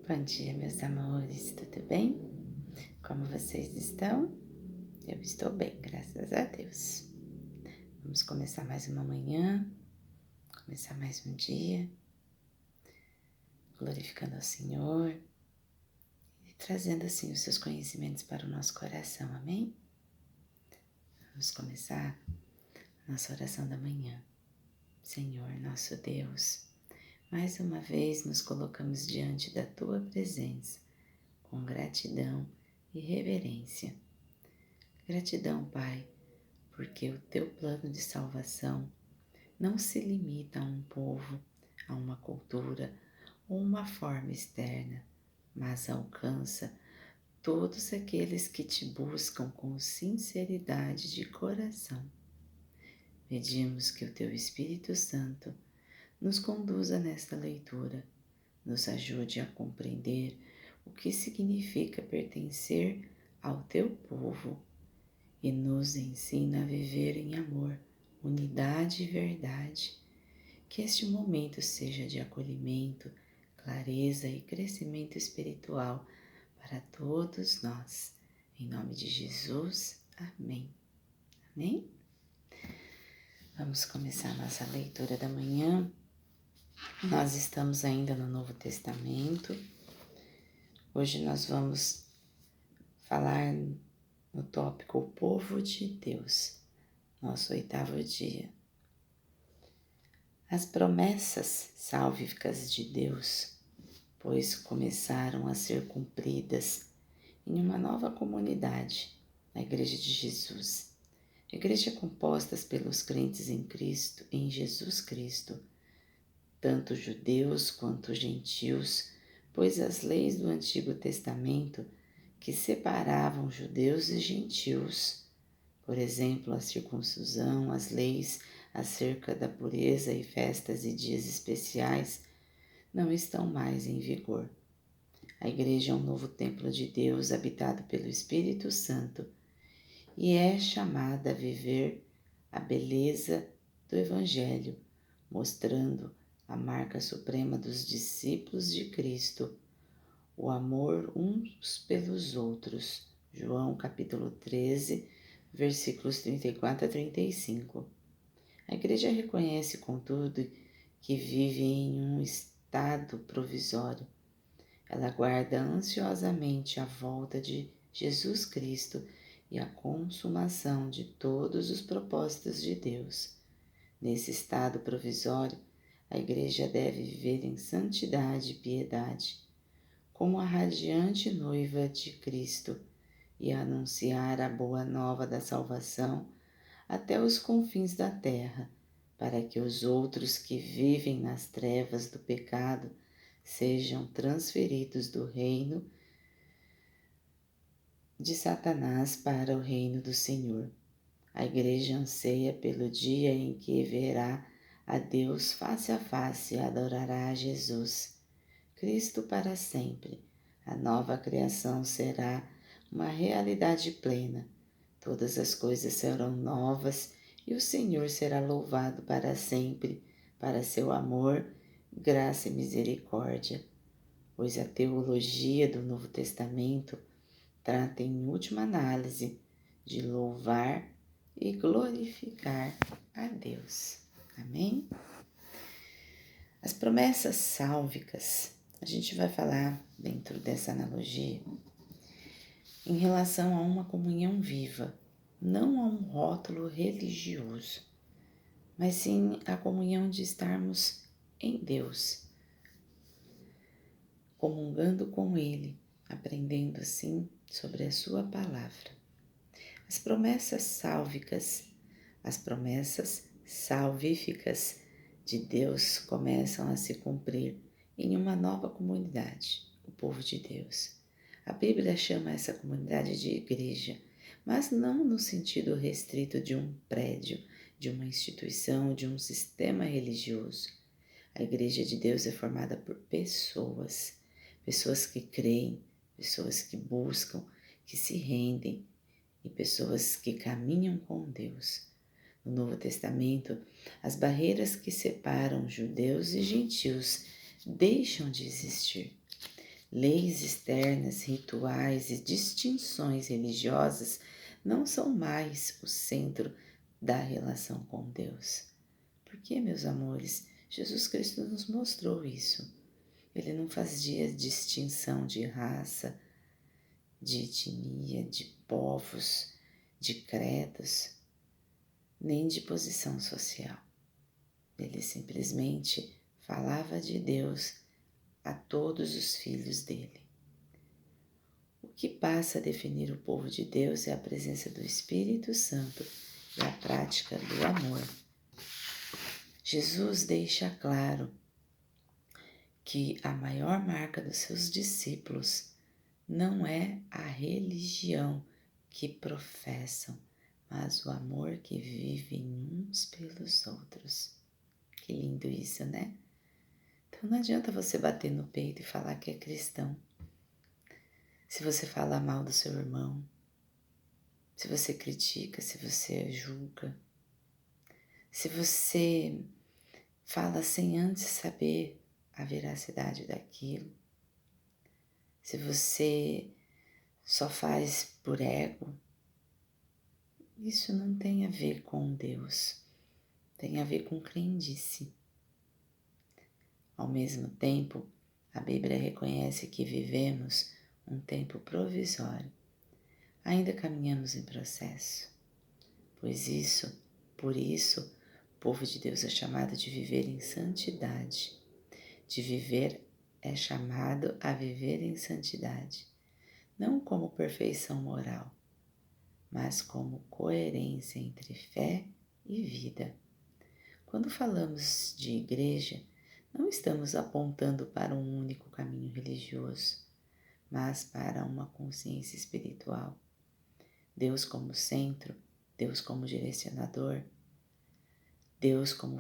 Bom dia, meus amores, tudo bem? Como vocês estão? Eu estou bem, graças a Deus. Vamos começar mais uma manhã, começar mais um dia, glorificando ao Senhor e trazendo assim os seus conhecimentos para o nosso coração, amém? Vamos começar nossa oração da manhã. Senhor, nosso Deus, mais uma vez nos colocamos diante da Tua presença, com gratidão e reverência. Gratidão, Pai, porque o Teu plano de salvação não se limita a um povo, a uma cultura ou uma forma externa, mas alcança todos aqueles que Te buscam com sinceridade de coração. Pedimos que o Teu Espírito Santo nos conduza nesta leitura, nos ajude a compreender o que significa pertencer ao Teu povo e nos ensina a viver em amor, unidade e verdade. Que este momento seja de acolhimento, clareza e crescimento espiritual para todos nós. Em nome de Jesus, amém. Amém? Vamos começar nossa leitura da manhã. Nós estamos ainda no Novo Testamento. Hoje nós vamos falar no tópico O Povo de Deus, nosso 8º dia. As promessas salvíficas de Deus, pois começaram a ser cumpridas em uma nova comunidade, a Igreja de Jesus. A igreja é composta pelos crentes em Cristo, em Jesus Cristo, tanto judeus quanto gentios, pois as leis do Antigo Testamento que separavam judeus e gentios, por exemplo, a circuncisão, as leis acerca da pureza e festas e dias especiais, não estão mais em vigor. A igreja é um novo templo de Deus habitado pelo Espírito Santo e é chamada a viver a beleza do Evangelho, mostrando a marca suprema dos discípulos de Cristo, o amor uns pelos outros. João capítulo 13, versículos 34 a 35. A igreja reconhece, contudo, que vive em um estado provisório. Ela aguarda ansiosamente a volta de Jesus Cristo e a consumação de todos os propósitos de Deus. Nesse estado provisório, a igreja deve viver em santidade e piedade, como a radiante noiva de Cristo, e anunciar a boa nova da salvação até os confins da terra, para que os outros que vivem nas trevas do pecado sejam transferidos do reino de Satanás para o reino do Senhor. A igreja anseia pelo dia em que verá a Deus face a face e adorará a Jesus, Cristo para sempre. A nova criação será uma realidade plena. Todas as coisas serão novas e o Senhor será louvado para sempre, para seu amor, graça e misericórdia. Pois a teologia do Novo Testamento trata, em última análise, de louvar e glorificar a Deus. Amém? As promessas sálvicas, a gente vai falar dentro dessa analogia em relação a uma comunhão viva, não a um rótulo religioso, mas sim a comunhão de estarmos em Deus, comungando com Ele, aprendendo assim sobre a Sua palavra. As promessas sálvicas, as promessas salvíficas de Deus começam a se cumprir em uma nova comunidade, o povo de Deus. A Bíblia chama essa comunidade de igreja, mas não no sentido restrito de um prédio, de uma instituição, de um sistema religioso. A igreja de Deus é formada por pessoas, pessoas que creem, pessoas que buscam, que se rendem e pessoas que caminham com Deus. No Novo Testamento, as barreiras que separam judeus e gentios deixam de existir. Leis externas, rituais e distinções religiosas não são mais o centro da relação com Deus. Porque, meus amores, Jesus Cristo nos mostrou isso. Ele não fazia distinção de raça, de etnia, de povos, de credos, nem de posição social. Ele simplesmente falava de Deus a todos os filhos dele. O que passa a definir o povo de Deus é a presença do Espírito Santo e a prática do amor. Jesus deixa claro que a maior marca dos seus discípulos não é a religião que professam, mas o amor que vivem uns pelos outros. Que lindo isso, né? Então não adianta você bater no peito e falar que é cristão. Se você fala mal do seu irmão, se você critica, se você julga, se você fala sem antes saber a veracidade daquilo, se você só faz por ego, isso não tem a ver com Deus, tem a ver com crendice. Ao mesmo tempo, a Bíblia reconhece que vivemos um tempo provisório. Ainda caminhamos em processo, por isso, o povo de Deus é chamado de viver em santidade. É chamado a viver em santidade, não como perfeição moral, mas como coerência entre fé e vida. Quando falamos de igreja, não estamos apontando para um único caminho religioso, mas para uma consciência espiritual. Deus como centro, Deus como direcionador, Deus como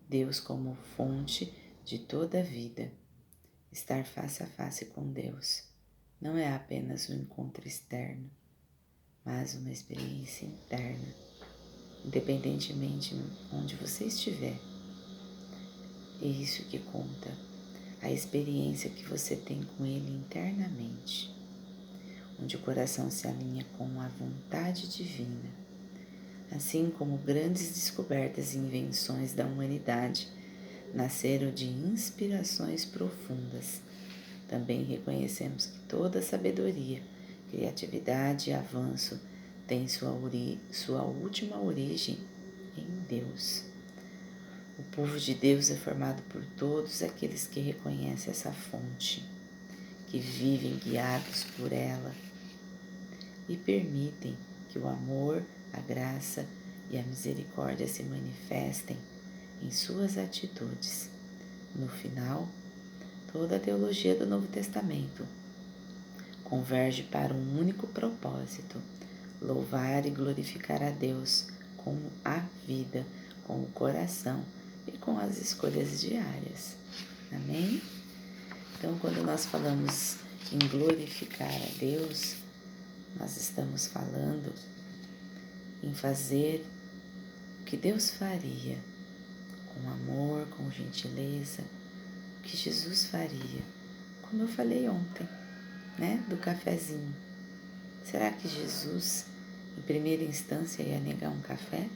Deus como fonte de toda a vida. Estar face a face com Deus não é apenas um encontro externo, mas uma experiência interna, independentemente de onde você estiver. É isso que conta, a experiência que você tem com Ele internamente, onde o coração se alinha com a vontade divina, assim como grandes descobertas e invenções da humanidade nasceram de inspirações profundas. Também reconhecemos que toda sabedoria, criatividade e avanço tem sua última origem em Deus. O povo de Deus é formado por todos aqueles que reconhecem essa fonte, que vivem guiados por ela e permitem que o amor, a graça e a misericórdia se manifestem em suas atitudes. No final, toda a teologia do Novo Testamento converge para um único propósito: louvar e glorificar a Deus com a vida, com o coração e com as escolhas diárias. Amém? Então, quando nós falamos em glorificar a Deus, nós estamos falando em fazer o que Deus faria, com amor, com gentileza, o que Jesus faria, como eu falei ontem, né, do cafezinho. Será que Jesus, em primeira instância, ia negar um café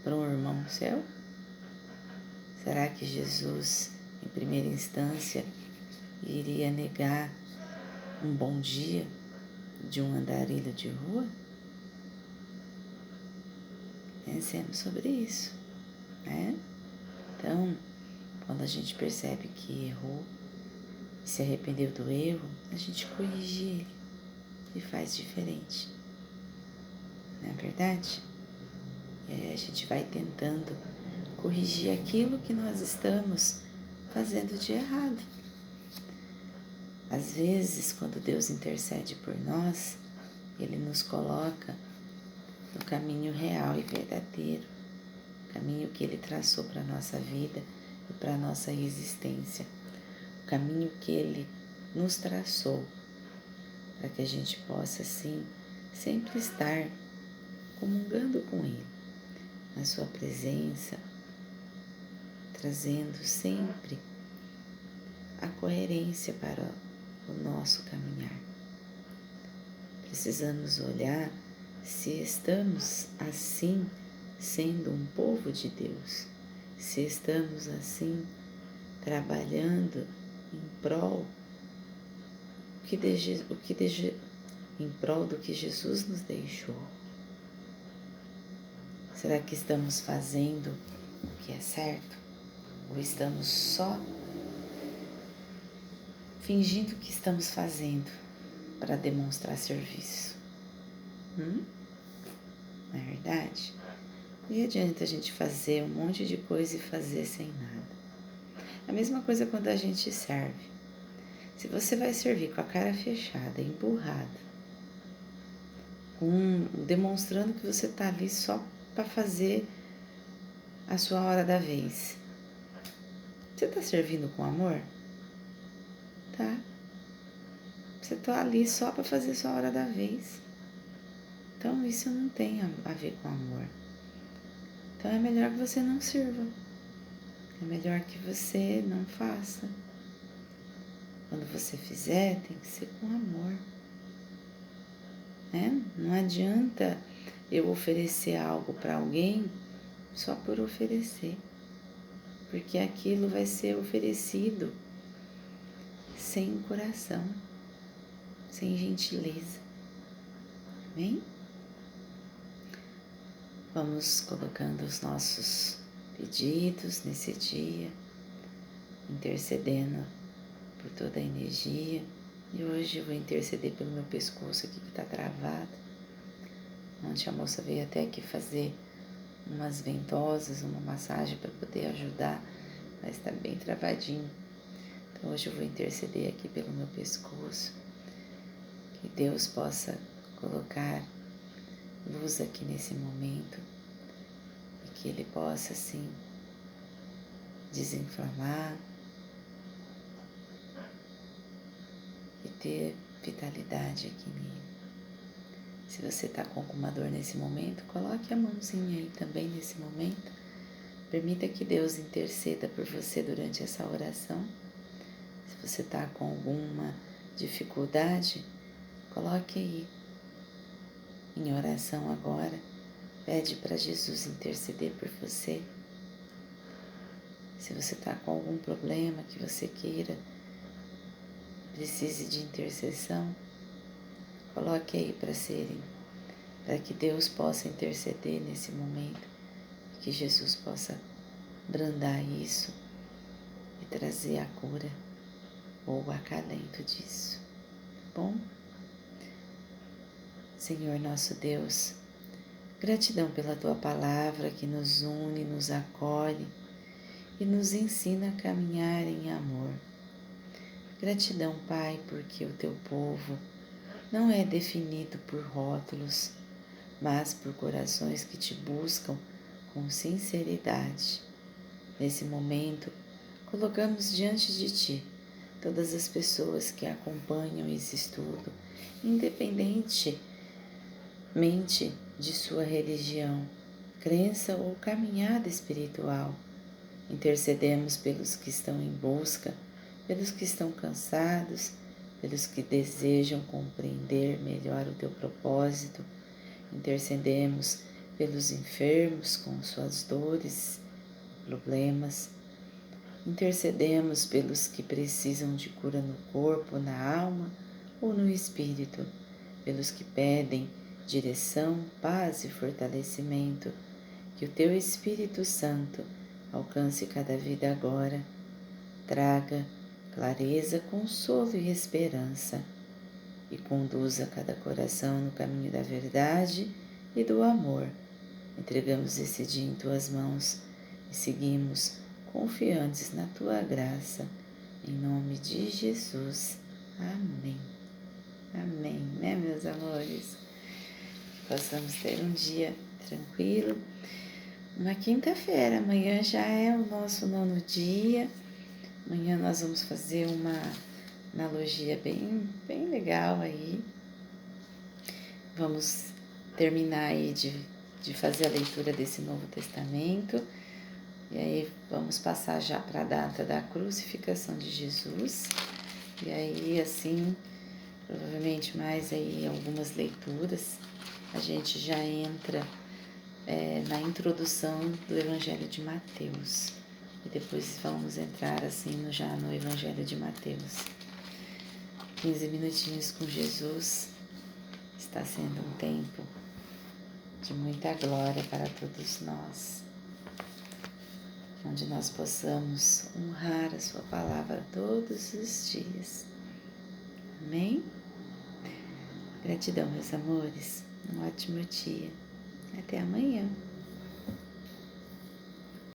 para um irmão seu? Será que Jesus, em primeira instância, iria negar um bom dia de um andarilho de rua? Pensemos sobre isso, né? Então, quando a gente percebe que errou, se arrependeu do erro, a gente corrige ele e faz diferente. Não é verdade? E aí a gente vai tentando corrigir aquilo que nós estamos fazendo de errado. Às vezes, quando Deus intercede por nós, Ele nos coloca no caminho real e verdadeiro, o caminho que Ele traçou para a nossa vida e para a nossa existência, o caminho que Ele nos traçou para que a gente possa, assim, sempre estar comungando com Ele, na Sua presença, trazendo sempre a coerência para o nosso caminhar. Precisamos olhar se estamos assim sendo um povo de Deus, se estamos assim trabalhando em prol em prol do que Jesus nos deixou. Será que estamos fazendo o que é certo? Ou estamos só fingindo que estamos fazendo para demonstrar serviço? Não é verdade? E adianta a gente fazer um monte de coisa e fazer sem nada. A mesma coisa quando a gente serve. Se você vai servir com a cara fechada, emburrada, demonstrando que você está ali só para fazer a sua hora da vez, você está servindo com amor? Tá. Você está ali só para fazer a sua hora da vez. Então isso não tem a ver com amor. Então é melhor que você não sirva. É melhor que você não faça. Quando você fizer, tem que ser com amor. Né? Não adianta eu oferecer algo para alguém só por oferecer. Porque aquilo vai ser oferecido sem coração, sem gentileza. Amém? Vamos colocando os nossos pedidos nesse dia, intercedendo por toda a energia. E hoje eu vou interceder pelo meu pescoço aqui que está travado. Ontem a moça veio até aqui fazer umas ventosas, uma massagem para poder ajudar, mas está bem travadinho. Então hoje eu vou interceder aqui pelo meu pescoço, que Deus possa colocar luz aqui nesse momento e que Ele possa assim desinflamar e ter vitalidade aqui nele. Se você está com alguma dor nesse momento, coloque a mãozinha aí também nesse momento. Permita que Deus interceda por você durante essa oração. Se você está com alguma dificuldade, coloque aí em oração agora. Pede para Jesus interceder por você. Se você está com algum problema que você queira, precise de intercessão, coloque aí para que Deus possa interceder nesse momento, que Jesus possa brandar isso e trazer a cura ou o acalento disso. Bom? Senhor nosso Deus, gratidão pela Tua palavra que nos une, nos acolhe e nos ensina a caminhar em amor. Gratidão, Pai, porque o Teu povo não é definido por rótulos, mas por corações que Te buscam com sinceridade. Nesse momento, colocamos diante de Ti todas as pessoas que acompanham esse estudo, independentemente de sua religião, crença ou caminhada espiritual. Intercedemos pelos que estão em busca, pelos que estão cansados, pelos que desejam compreender melhor o Teu propósito. Intercedemos pelos enfermos com suas dores, problemas. Intercedemos pelos que precisam de cura no corpo, na alma ou no espírito, pelos que pedem direção, paz e fortalecimento. Que o Teu Espírito Santo alcance cada vida agora, traga clareza, consolo e esperança e conduza cada coração no caminho da verdade e do amor. Entregamos esse dia em Tuas mãos e seguimos confiantes na Tua graça. Em nome de Jesus. Amém. Amém, né, meus amores? Que possamos ter um dia tranquilo. Uma quinta-feira, amanhã já é o nosso 9º dia. Amanhã nós vamos fazer uma analogia bem legal aí. Vamos terminar aí de fazer a leitura desse Novo Testamento. E aí vamos passar já para a data da crucificação de Jesus. E aí, assim, provavelmente mais aí algumas leituras, a gente já entra na introdução do Evangelho de Mateus. E depois vamos entrar assim já no Evangelho de Mateus. 15 minutinhos com Jesus está sendo um tempo de muita glória para todos nós, onde nós possamos honrar a sua palavra todos os dias. Amém? Gratidão, meus amores. Um ótimo dia. Até amanhã.